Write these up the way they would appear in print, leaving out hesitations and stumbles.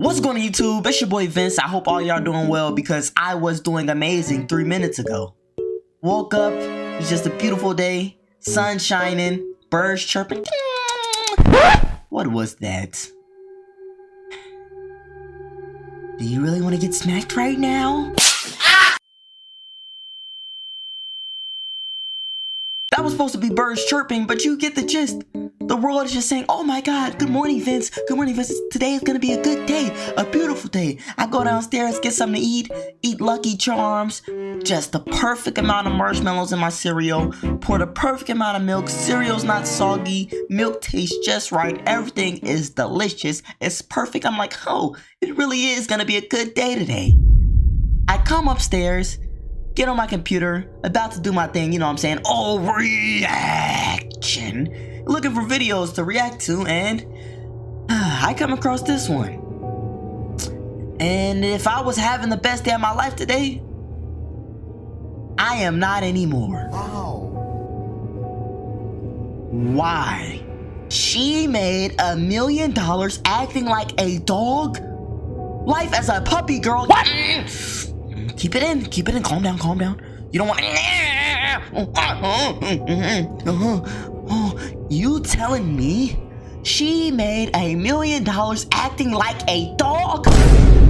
What's going on YouTube? It's your boy Vince. I hope all y'all doing well because I was doing amazing 3 minutes ago. Woke up, it's just a beautiful day, sun shining, birds chirping. What was that? Do you really want to get smacked right now? That was supposed to be birds chirping, but you get the gist. The world is just saying, oh my God, good morning, Vince. Good morning, Vince. Today is going to be a good day, a beautiful day. I go downstairs, get something to eat Lucky Charms, just the perfect amount of marshmallows in my cereal, pour the perfect amount of milk. Cereal's not soggy, milk tastes just right. Everything is delicious. It's perfect. I'm like, oh, it really is going to be a good day today. I come upstairs, get on my computer, about to do my thing, you know what I'm saying? Oh, reaction. Looking for videos to react to, and I come across this one. And if I was having the best day of my life today, I am not anymore. Wow. Why? She made $1 million acting like a dog? Life as a puppy girl. What? Keep it in, calm down. You don't want you telling me she made $1 million acting like a dog?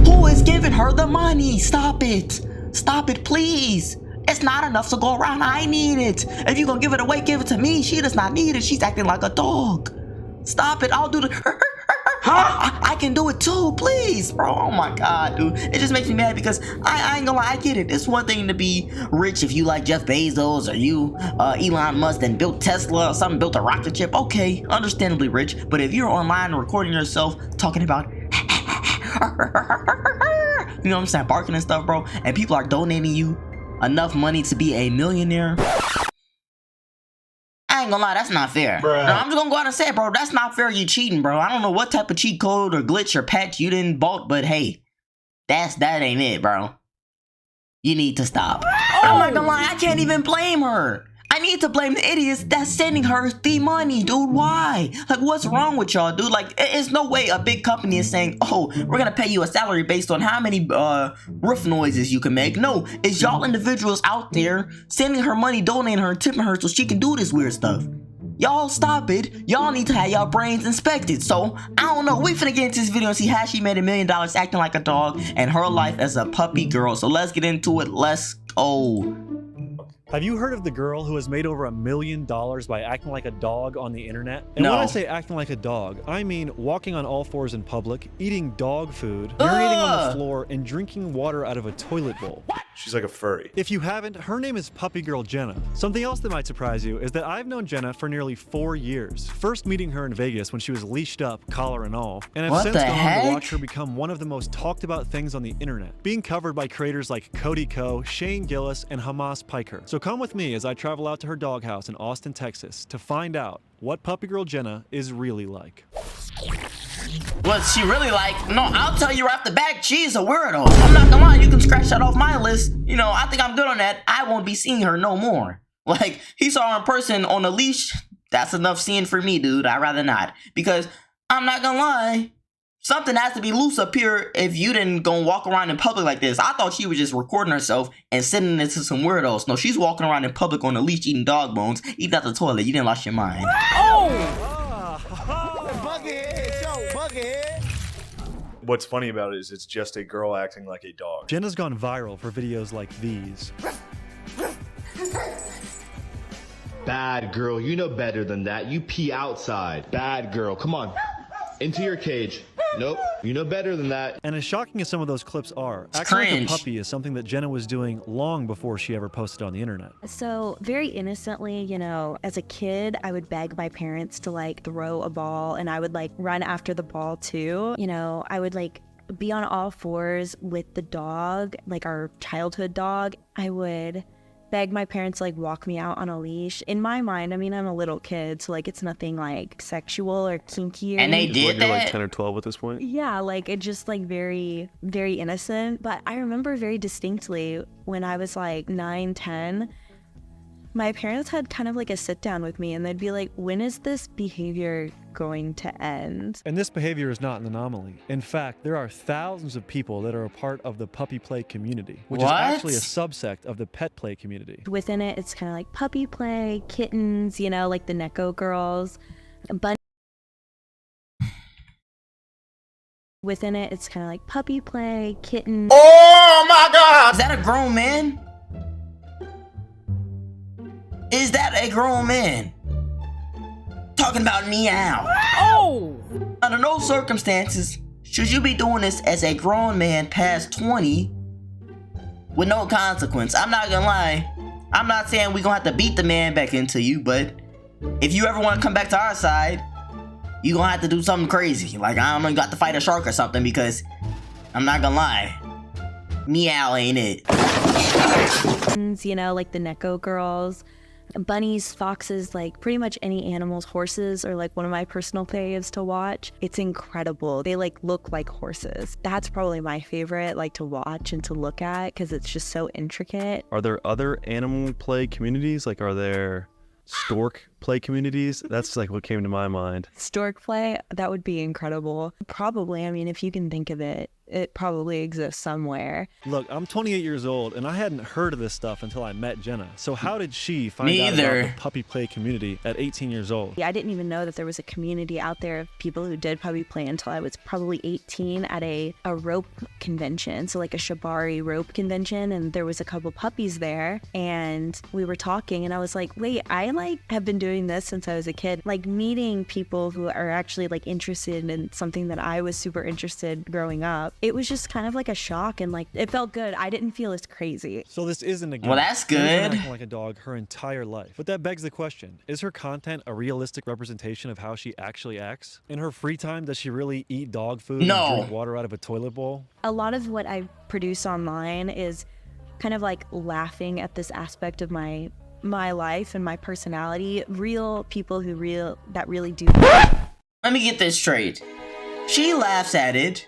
Who is giving her the money? Stop it, please. It's not enough to go around. I need it. If you're gonna give it away, give it to me. She does not need it. She's acting like a dog. Stop it. I'll do the I can do it too, please, bro. Oh my God, dude. It just makes me mad because I ain't gonna lie, I get it. It's one thing to be rich if you like Jeff Bezos or you, Elon Musk, and built Tesla or something, built a rocket ship. Okay, understandably rich. But if you're online recording yourself talking about, you know what I'm saying, barking and stuff, bro, and people are donating you enough money to be a millionaire, I ain't gonna lie, that's not fair. No, I'm just gonna go out and say it, bro. That's not fair. You cheating, bro. I don't know what type of cheat code or glitch or patch you didn't bought, but hey, that ain't it, bro. You need to stop. I'm not gonna lie, I can't even blame her. I need to blame the idiots that's sending her the money, dude. Why? Like, what's wrong with y'all, dude? Like, it's no way a big company is saying, oh, we're gonna pay you a salary based on how many roof noises you can make. No, it's y'all individuals out there sending her money, donating her, tipping her so she can do this weird stuff. Y'all stop it. Y'all need to have y'all brains inspected. So, I don't know. We finna get into this video and see how she made $1 million acting like a dog and her life as a puppy girl. So let's get into it. Let's go. Have you heard of the girl who has made over $1 million by acting like a dog on the internet? And No. when I say acting like a dog, I mean walking on all fours in public, eating dog food, urinating on the floor, and drinking water out of a toilet bowl. She's like a furry. If you haven't, her name is Puppy Girl Jenna. Something else that might surprise you is that I've known Jenna for nearly 4 years. First meeting her in Vegas when she was leashed up, collar and all. And I've What since the gone on heck? to watch her become one of the most talked about things on the internet, being covered by creators like Cody Ko, Shane Gillis, and Hamas Piker. So come with me as I travel out to her doghouse in Austin, Texas to find out what Puppy Girl Jenna is really like. What's she really like? No, I'll tell you right off the bat, she's a weirdo. I'm not gonna lie, you can scratch that off my list. You know, I think I'm good on that. I won't be seeing her no more. Like, he saw her in person on a leash. That's enough seeing for me, dude. I'd rather not. Because, I'm not gonna lie, something has to be loose up here if you didn't go walk around in public like this. I thought she was just recording herself and sending it to some weirdos. No, she's walking around in public on a leash eating dog bones, eating out the toilet. You didn't lost your mind. What's funny about it is it's just a girl acting like a dog. Jenna's gone viral for videos like these. Bad girl, you know better than that. You pee outside. Bad girl, come on. Into your cage. Nope, you know better than that. And as shocking as some of those clips are, acting like a cringe. puppy is something that Jenna was doing long before she ever posted on the internet. So very innocently, you know, as a kid, I would beg my parents to like throw a ball and I would like run after the ball too. You know, I would like be on all fours with the dog, like our childhood dog. I would beg my parents to like walk me out on a leash. In my mind, I mean, I'm a little kid, so like it's nothing like sexual or kinky or And they anything. did You're like that? 10 or 12 at this point? Yeah, like it just like very, very innocent. But I remember very distinctly when I was like 9, 10, my parents had kind of like a sit down with me and they'd be like, when is this behavior going to end. And this behavior is not an anomaly. In fact, there are thousands of people that are a part of the puppy play community, which is actually a subsect of the pet play community. Within it, it's kind of like puppy play, kittens, you know, like the Necco girls. Within it, it's kind of like puppy play, kittens. Oh my God! Is that a grown man? Is that a grown man? Talking about meow. Oh! Under no circumstances should you be doing this as a grown man past 20 with no consequence. I'm not gonna lie. I'm not saying we're gonna have to beat the man back into you, but if you ever want to come back to our side, you gonna have to do something crazy. Like, I don't know, you got to fight a shark or something, because I'm not gonna lie. Meow ain't it. You know, like the Necco girls. Bunnies, foxes, like pretty much any animals. Horses are like one of my personal faves to watch. It's incredible. They like look like horses. That's probably my favorite, like to watch and to look at, because it's just so intricate. Are there other animal play communities? Like, are there stork play communities? That's like what came to my mind. Stork play, that would be incredible. Probably, I mean, if you can think of it, it probably exists somewhere. Look, I'm 28 years old and I hadn't heard of this stuff until I met Jenna. So how did she find out about the puppy play community at 18 years old? Yeah, I didn't even know that there was a community out there of people who did puppy play until I was probably 18 at a rope convention. So like a shibari rope convention, and there was a couple puppies there, and we were talking, and I was like, wait, I like have been doing this since I was a kid. Like meeting people who are actually like interested in something that I was super interested growing up. It was just kind of like a shock, and like it felt good. I didn't feel as crazy. So this isn't a game. Well, that's good. She's been acting like a dog her entire life. But that begs the question, is her content a realistic representation of how she actually acts? In her free time, does she really eat dog food and drink water out of a toilet bowl? A lot of what I produce online is kind of like laughing at this aspect of my life and my personality. Real people who really do. Let me get this straight. She laughs at it.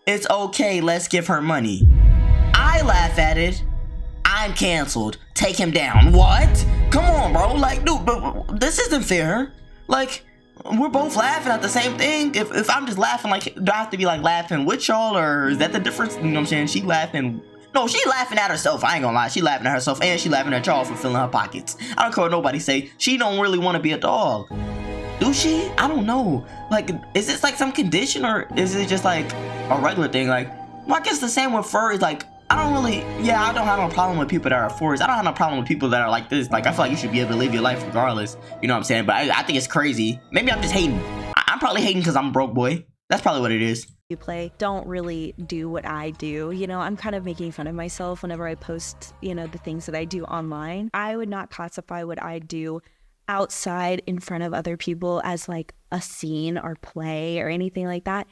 It's okay, let's give her money. I laugh at it. I'm canceled. Take him down. What? Come on, bro. Like, dude, but this isn't fair. Like, we're both laughing at the same thing. If I'm just laughing, like, do I have to be like laughing with y'all, or is that the difference? You know what I'm saying? She laughing. No, she laughing at herself. I ain't gonna lie. She laughing at herself, and she laughing at y'all for filling her pockets. I don't care what nobody say. She don't really want to be a dog. Do she? I don't know. Like, is this like some condition, or is it just like a regular thing? Like, well, I guess the same with furries. Like, I don't have no problem with people that are furries. I don't have no problem with people that are like this. Like, I feel like you should be able to live your life regardless. You know what I'm saying? But I think it's crazy. Maybe I'm just hating. I'm probably hating because I'm a broke boy. That's probably what it is. You play don't really do what I do. You know, I'm kind of making fun of myself whenever I post, you know, the things that I do online. I would not classify what I do outside in front of other people as like a scene or play or anything like that.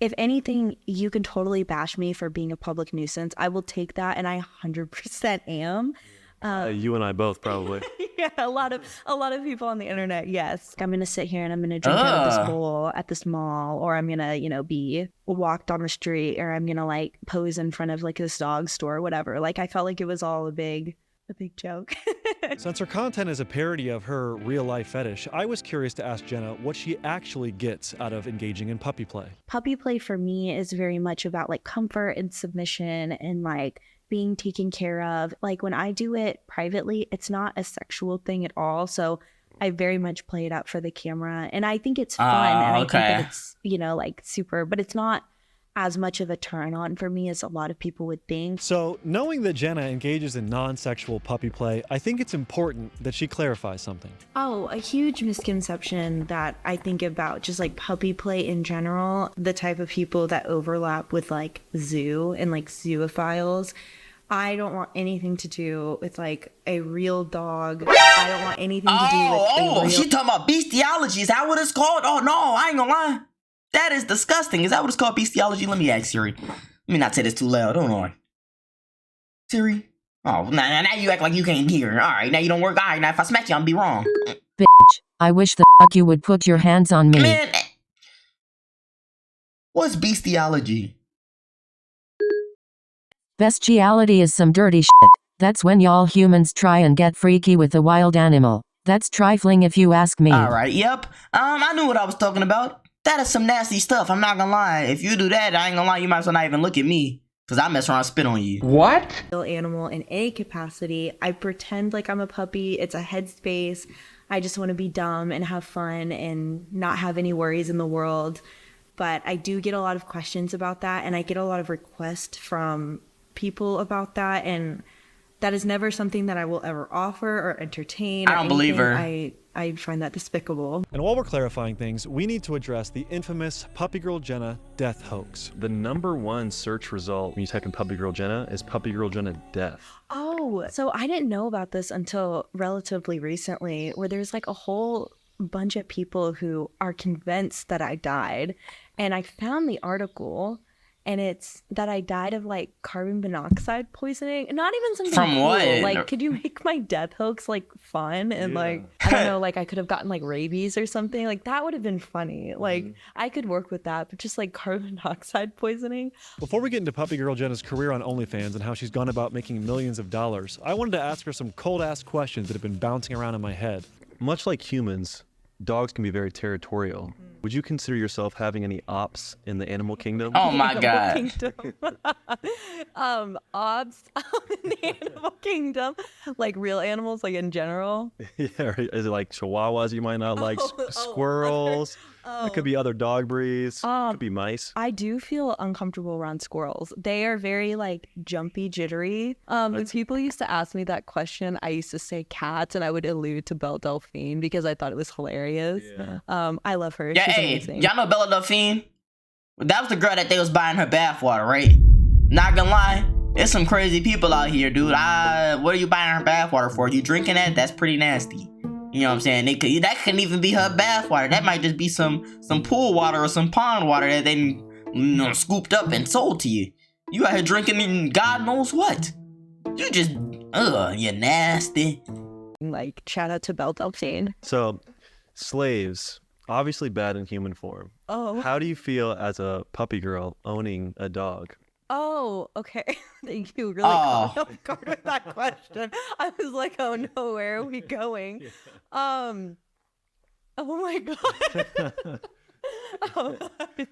If anything, you can totally bash me for being a public nuisance. I will take that, and I 100% am. You and I both, probably. Yeah, a lot of people on the internet, yes. I'm gonna sit here and I'm gonna drink out of this bowl at this mall, or I'm gonna, you know, be walked on the street, or I'm gonna like pose in front of like this dog store or whatever. Like, I felt like it was all a big joke. Since her content is a parody of her real life fetish, I was curious to ask Jenna what she actually gets out of engaging in puppy play. Puppy play for me is very much about like comfort and submission and like being taken care of. Like, when I do it privately, it's not a sexual thing at all. So I very much play it out for the camera, and I think it's fun. And I think that it's, you know, like super, but it's not as much of a turn on for me as a lot of people would think. So knowing that Jenna engages in non-sexual puppy play, I think it's important that she clarifies something. Oh, a huge misconception that I think about just like puppy play in general, the type of people that overlap with like zoo and like zoophiles. I don't want anything to do with like a real dog. I don't want anything to do with a real... She talking about bestiality. Is that what it's called? Oh no, I ain't gonna lie. That is disgusting. Is that what it's called, bestiality? Let me ask Siri. Let me not say this too loud. Hold on. Siri? Oh, now you act like you can't hear. All right, now you don't work. All right, now if I smack you, I'm be wrong. Bitch, I wish the fuck you would put your hands on me. Man, what's bestiality? Bestiality is some dirty shit. That's when y'all humans try and get freaky with a wild animal. That's trifling if you ask me. All right, yep. I knew what I was talking about. That is some nasty stuff. I'm not gonna lie. If you do that, I ain't gonna lie. You might as well not even look at me, cause I mess around and spit on you. What? Animal in any capacity. I pretend like I'm a puppy. It's a headspace. I just want to be dumb and have fun and not have any worries in the world. But I do get a lot of questions about that, and I get a lot of requests from people about that, and that is never something that I will ever offer or entertain. I don't believe her. I find that despicable. And while we're clarifying things, we need to address the infamous Puppy Girl Jenna death hoax. The #1 search result when you type in Puppy Girl Jenna is Puppy Girl Jenna death. Oh, so I didn't know about this until relatively recently, where there's like a whole bunch of people who are convinced that I died. And I found the article, and it's that I died of like carbon monoxide poisoning. Not even something From cool. what? Like, could you make my death hoax like fun and like, I don't know, like I could have gotten like rabies or something. Like that would have been funny. Like I could work with that, but just like carbon monoxide poisoning. Before we get into Puppy Girl Jenna's career on OnlyFans and how she's gone about making millions of dollars, I wanted to ask her some cold-ass questions that have been bouncing around in my head. Much like humans, dogs can be very territorial. Would you consider yourself having any ops in the animal kingdom? Oh my god. Kingdom. Ops in the animal kingdom, like real animals, like in general. Yeah, is it like chihuahuas you might not like, squirrels? It could be other dog breeds. It could be mice. I do feel uncomfortable around squirrels. They are very like jumpy, jittery. When people used to ask me that question, I used to say cats, and I would allude to Belle Delphine because I thought it was hilarious. Yeah. I love her. Yeah, She's hey, amazing. y'all know Bella Delphine? That was the girl that they was buying her bathwater, right? Not gonna lie, there's some crazy people out here, dude. What are you buying her bathwater for? You drinking that? That's pretty nasty. You know what I'm saying? That couldn't even be her bathwater. That might just be some pool water or some pond water that they scooped up and sold to you. You out here drinking God knows what. You just, you nasty. Like, shout out to Belle Delphine. So, slaves, obviously bad in human form. Oh. How do you feel as a puppy girl owning a dog? Oh, okay. Thank you. Really caught me off guard with that question. I was like, oh no, where are we going? Oh my God. Oh,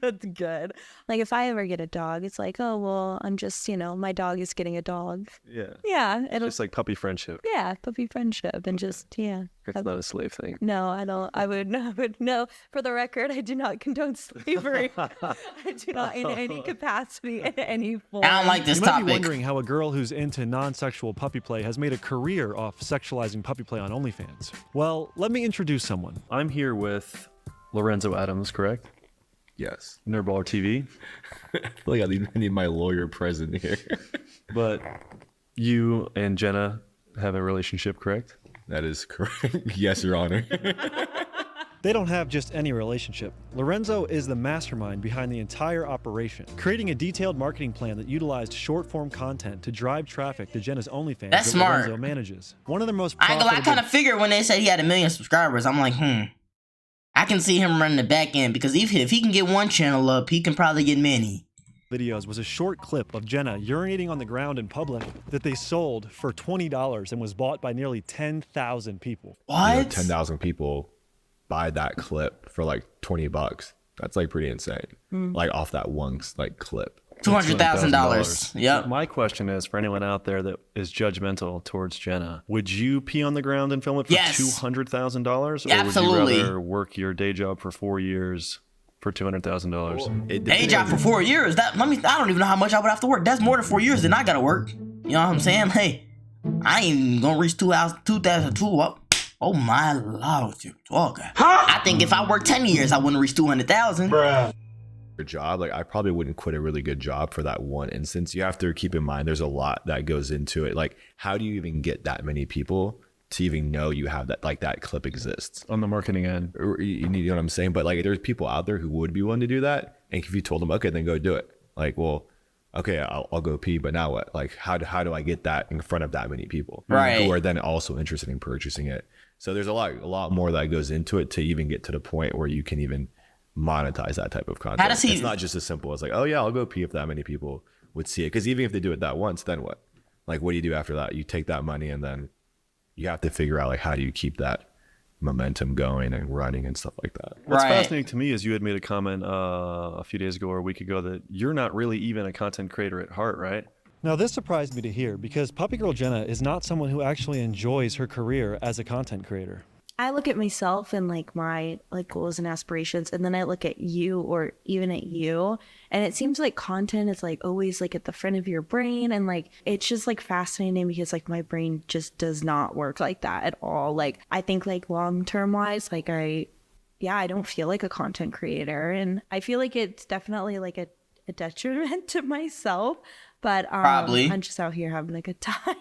that's good. Like if I ever get a dog, it's like, oh, well, I'm just, my dog is getting a dog. Yeah. Yeah. It'll Just like puppy friendship. Yeah, puppy friendship and just, yeah. It's not a slave thing. No, I don't. I would no. For the record, I do not condone slavery. I do not in any capacity, in any form. I don't like this You might topic. be wondering how a girl who's into non-sexual puppy play has made a career off sexualizing puppy play on OnlyFans. Well, let me introduce someone. I'm here with Lorenzo Adams, correct? Yes. Nerdballer TV. I feel like I need my lawyer present here. But you and Jenna have a relationship, correct? That is correct. Yes, Your Honor. They don't have just any relationship. Lorenzo is the mastermind behind the entire operation, creating a detailed marketing plan that utilized short-form content to drive traffic to Jenna's OnlyFans That's that smart. Lorenzo manages. One of the most I profitable... kind of figured when they said he had 1 million subscribers, I'm like, I can see him running the back end because if he can get one channel up, he can probably get many. videos was a short clip of Jenna urinating on the ground in public that they sold for $20 and was bought by nearly 10,000 people. What? 10,000 people buy that clip for like $20. That's like pretty insane. Like off that one like clip. $200,000. Yep. My question is for anyone out there that is judgmental towards Jenna, would you pee on the ground and film it for Yes. $200,000? Or Absolutely. would you rather work your day job for 4 years for $200,000? Day job for 4 years. I don't even know how much I would have to work. That's more than 4 years than I gotta work. You know what I'm saying? Hey, I ain't even gonna reach 2002. Oh my lord, you talking. I think if I worked 10 years, I wouldn't reach 200,000. Job, like I probably wouldn't quit a really good job for that one instance. You have to keep in mind there's a lot that goes into it. Like, how do you even get that many people to even know you have that, like that clip exists On the marketing end. or you know what I'm saying? But like there's people out there who would be willing to do that, and if you told them, okay, then go do it, like, well, okay, I'll go pee, but now what? Like how do I get that in front of that many people Right. who are then also interested in purchasing it? So there's a lot more that goes into it to even get to the point where you can even monetize that type of content. How does he- It's not just as simple as like, oh yeah, I'll go pee if that many people would see it. Because even if they do it that once, then what? Like, what do you do after that? You take that money and then you have to figure out like how do you keep that momentum going and running and stuff like that. What's fascinating to me is you had made a comment a few days ago or a week ago that you're not really even a content creator at heart, right? Now, this surprised me to hear because Puppy Girl Jenna is not someone who actually enjoys her career as a content creator. I look at myself and like my like goals and aspirations, and then I look at you or even at you, and it seems like content is like always like at the front of your brain, and like it's just like fascinating because like my brain just does not work like that at all. Like I think like long-term wise, like I don't feel like a content creator, and I feel like it's definitely like a detriment to myself, but Probably. I'm just out here having a good time.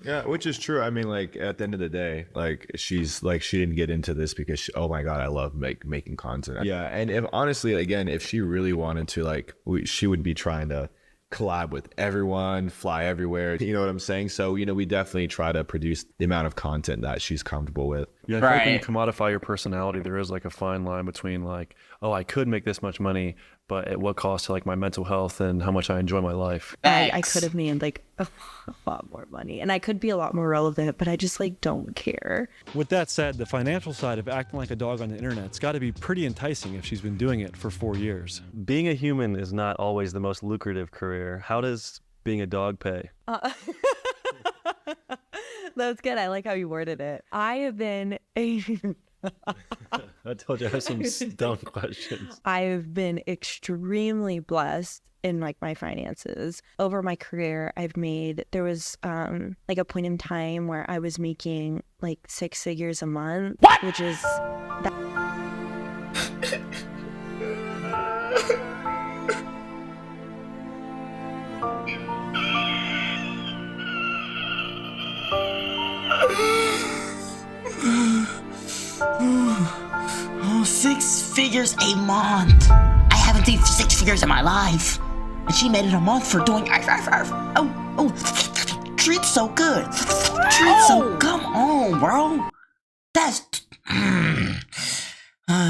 Yeah, which is true. I mean, like at the end of the day, like she's like she didn't get into this because oh my god, I love making content. Yeah, and if honestly, again, if she really wanted to, like, she would be trying to collab with everyone, fly everywhere. You know what I'm saying? So you know, we definitely try to produce the amount of content that she's comfortable with. Yeah, I feel like when you commodify your personality, there is like a fine line between like, oh, I could make this much money, but at what cost to like my mental health and how much I enjoy my life. I could have made like a lot more money, and I could be a lot more relevant, but I just like don't care. With that said, the financial side of acting like a dog on the internet's got to be pretty enticing if she's been doing it for 4 years. Being a human is not always the most lucrative career. How does being a dog pay? That's good. I like how you worded it. I have been I told you I have some dumb questions. I have been extremely blessed in like my finances. Over my career, there was like a point in time where I was making like 6 figures a month, which is Oh, 6 figures a month. I haven't seen 6 figures in my life. And she made it a month for doing treats so good. Treats so come on, bro. That's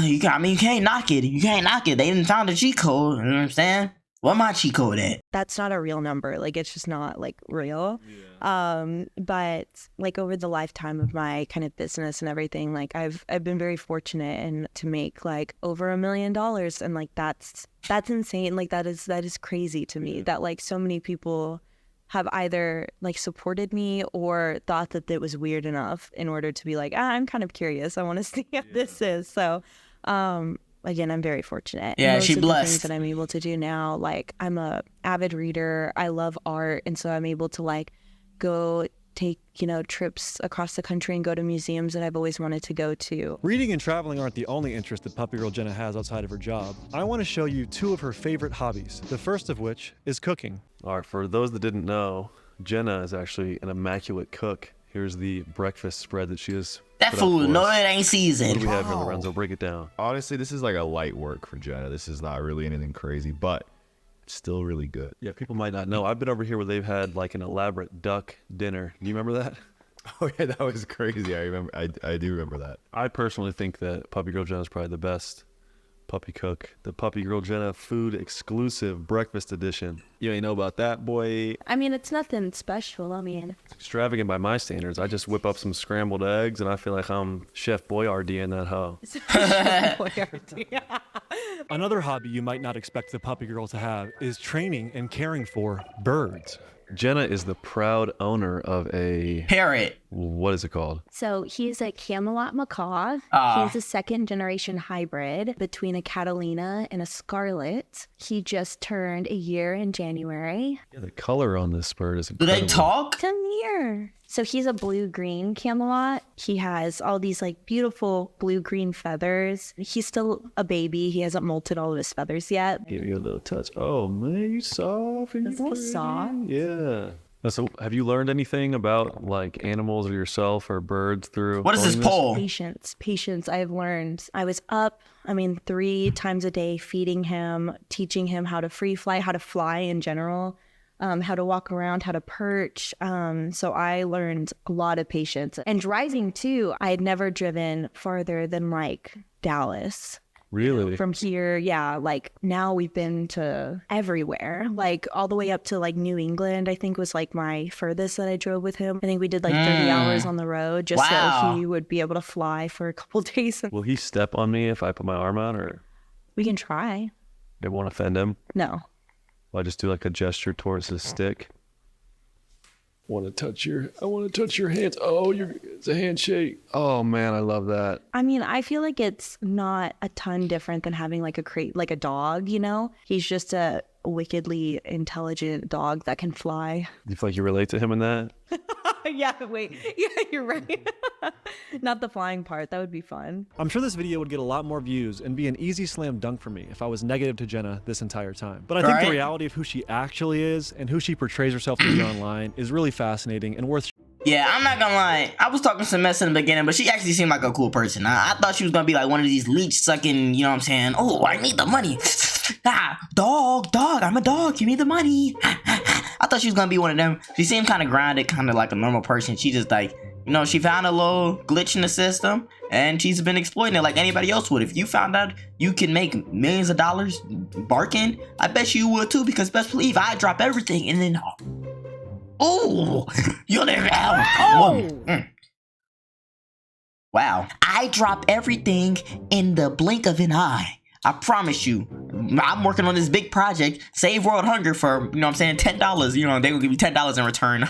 you can't knock it. You can't knock it. They didn't found a cheat code, you know what I'm saying? What my cheat code at? that's not a real number. Like it's just not like real. But like over the lifetime of my kind of business and everything, like I've been very fortunate and to make like over $1 million, and like that's insane. Like that is crazy to me that like so many people have either like supported me or thought that it was weird enough in order to be like, I'm kind of curious. I want to see how this is. So, again, I'm very fortunate. Yeah, Most she of blessed. the things that I'm able to do now, like I'm a avid reader. I love art, and so I'm able to like go take trips across the country and go to museums that I've always wanted to go to. Reading and traveling aren't the only interest that Puppy Girl Jenna has outside of her job. I want to show you 2 of her favorite hobbies. The first of which is cooking. All right, for those that didn't know, Jenna is actually an immaculate cook. Here's the breakfast spread that she has. That food, no, it ain't seasoned. What do we have here, Lorenzo? Break it down. Honestly, this is like a light work for Jenna. This is not really anything crazy, but it's still really good. Yeah, people might not know. I've been over here where they've had like an elaborate duck dinner. Do you remember that? Oh yeah, that was crazy. I remember. I do remember that. I personally think that Puppy Girl Jenna is probably the best puppy cook. The Puppy Girl Jenna food exclusive breakfast edition. You ain't know about that, boy. I mean, it's nothing special. I mean, It's extravagant by my standards. I just whip up some scrambled eggs and I feel like I'm Chef Boyardee in that hoe. Another hobby you might not expect the Puppy Girl to have is training and caring for birds. Jenna is the proud owner of a Parrot. What is it called? so he's a Camelot macaw. He's a second generation hybrid between a Catalina and a Scarlet. He just turned a year in January. Yeah, the color on this bird is Do incredible. they talk? Come here. So he's a blue-green Camelot. He has all these like beautiful blue-green feathers. He's still a baby. He hasn't molted all of his feathers yet. Give you a little touch. Oh man, you soft and Isn't you it pretty. soft? Yeah. So have you learned anything about like animals or yourself or birds through What is this owning pole? Patience. I've learned. I was up, 3 times a day feeding him, teaching him how to free fly, how to fly in general, how to walk around, how to perch. So I learned a lot of patience. And driving too, I had never driven farther than like Dallas. Really? From here, yeah, like now we've been to everywhere, like all the way up to like New England, I think was like my furthest that I drove with him. I think we did like 30 hours on the road just so he would be able to fly for a couple days. Will he step on me if I put my arm out, or? We can try. It won't offend him? No. Will I just do like a gesture towards his stick? I want to touch your hands. Oh, it's a handshake. Oh man, I love that. I mean, I feel like it's not a ton different than having like a dog, you know? He's just a wickedly intelligent dog that can fly. Do you feel like you relate to him in that? Yeah, wait. Yeah, you're right. Not the flying part. That would be fun. I'm sure this video would get a lot more views and be an easy slam dunk for me if I was negative to Jenna this entire time. But I think the reality of who she actually is and who she portrays herself to be online is really fascinating and worth. Yeah, I'm not gonna lie. I was talking some mess in the beginning, but she actually seemed like a cool person. I thought she was gonna be like one of these leech sucking, you know what I'm saying? Oh, I need the money. Dog, I'm a dog. Give me the money. I thought she was gonna be one of them. She seemed kind of grounded, kind of like a normal person. She just like, you know, she found a little glitch in the system and she's been exploiting it like anybody else would. If you found out you can make millions of dollars barking, I bet you would too, because best believe I drop everything and then, oh, you'll never have. Wow. I drop everything in the blink of an eye. I promise you. I'm working on this big project, Save World Hunger, for, you know what I'm saying, $10. You know, they will give me $10 in return.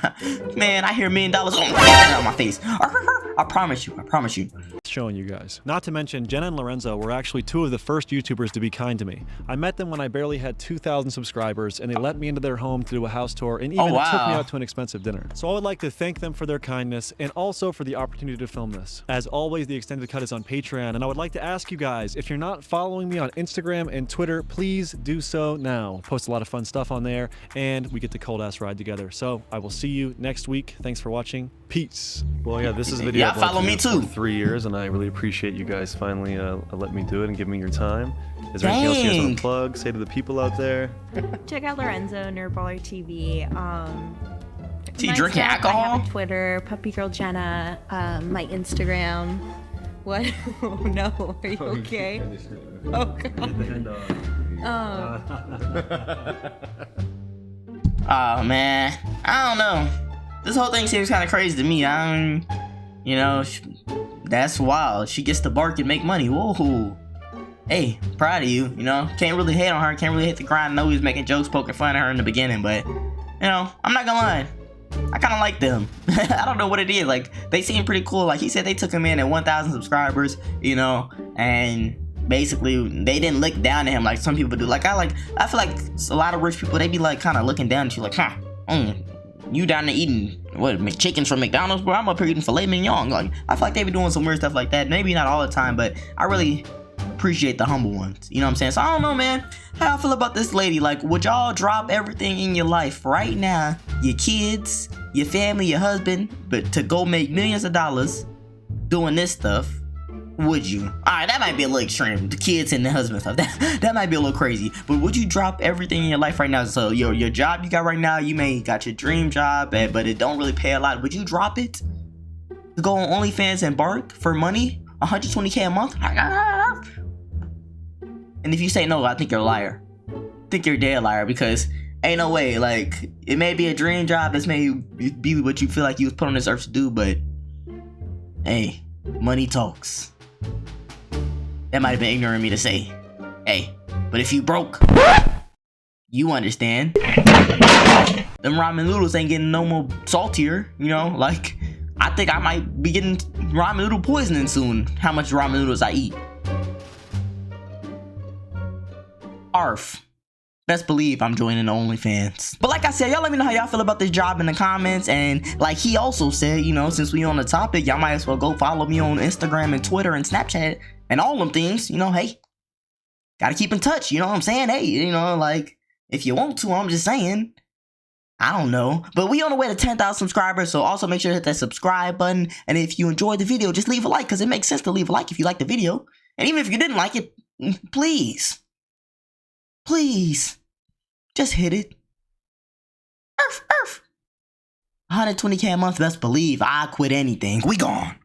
Man, I hear $1 million. Oh, get that out of my face. I promise you. Showing you guys. Not to mention, Jenna and Lorenzo were actually two of the first YouTubers to be kind to me. I met them when I barely had 2,000 subscribers, and they let me into their home to do a house tour and even took me out to an expensive dinner. So I would like to thank them for their kindness and also for the opportunity to film this. As always, the extended cut is on Patreon, and I would like to ask you guys, if you're not following me on Instagram and Twitter, please do so now. Post a lot of fun stuff on there, and we get to cold ass ride together. So I will see you next week. Thanks for watching. Peace. Well, yeah, this is a video I've follow me too. For 3 years, and I really appreciate you guys finally letting me do it and giving me your time. Is there anything else you guys want to plug? Say to the people out there. Check out Lorenzo, Nerdballer TV. Is he drinking alcohol? I have a Twitter, Puppy Girl Jenna. My Instagram. What? Oh no, are you okay? Oh god. Oh man, I don't know. This whole thing seems kind of crazy to me. You know, that's wild. She gets to bark and make money. Whoa. Hey, proud of you. You know, can't really hate on her. Can't really hate the grind. I know he was making jokes, poking fun at her in the beginning, but you know, I'm not gonna lie. I kind of like them. I don't know what it is. Like, they seem pretty cool. Like he said, they took him in at 1,000 subscribers. You know, and basically they didn't look down at him like some people do. Like I feel like a lot of rich people, they be like kind of looking down at you, like, you down there eating what, chickens from McDonald's, bro? I'm up here eating filet mignon. Like, I feel like they be doing some weird stuff like that. Maybe not all the time, but I really appreciate the humble ones. You know what I'm saying? So I don't know, man. How I feel about this lady? Like, would y'all drop everything in your life right now, your kids, your family, your husband, but to go make millions of dollars doing this stuff? Would you? Alright, that might be a little extreme. The kids and the husband stuff. That might be a little crazy. But would you drop everything in your life right now? So your job you got right now, you may got your dream job, but it don't really pay a lot. Would you drop it to go on OnlyFans and bark for money? $120K a month? And if you say no, I think you're a liar. I think you're a dead liar, because ain't no way. Like, it may be a dream job. This may be what you feel like you was put on this earth to do, but hey, money talks. That might have been ignorant of me to say. Hey, but if you broke, you understand. Them ramen noodles ain't getting no more saltier, you know? Like, I think I might be getting ramen noodle poisoning soon. How much ramen noodles I eat. Arf. Best believe I'm joining the OnlyFans. But like I said, y'all let me know how y'all feel about this job in the comments. And like he also said, you know, since we on the topic, y'all might as well go follow me on Instagram and Twitter and Snapchat and all them things. You know, hey, gotta keep in touch. You know what I'm saying? Hey, you know, like, if you want to, I'm just saying. I don't know. But we on the way to 10,000 subscribers, so also make sure to hit that subscribe button. And if you enjoyed the video, just leave a like, because it makes sense to leave a like if you like the video. And even if you didn't like it, please, just hit it. 120K a month, best believe I quit anything. We gone.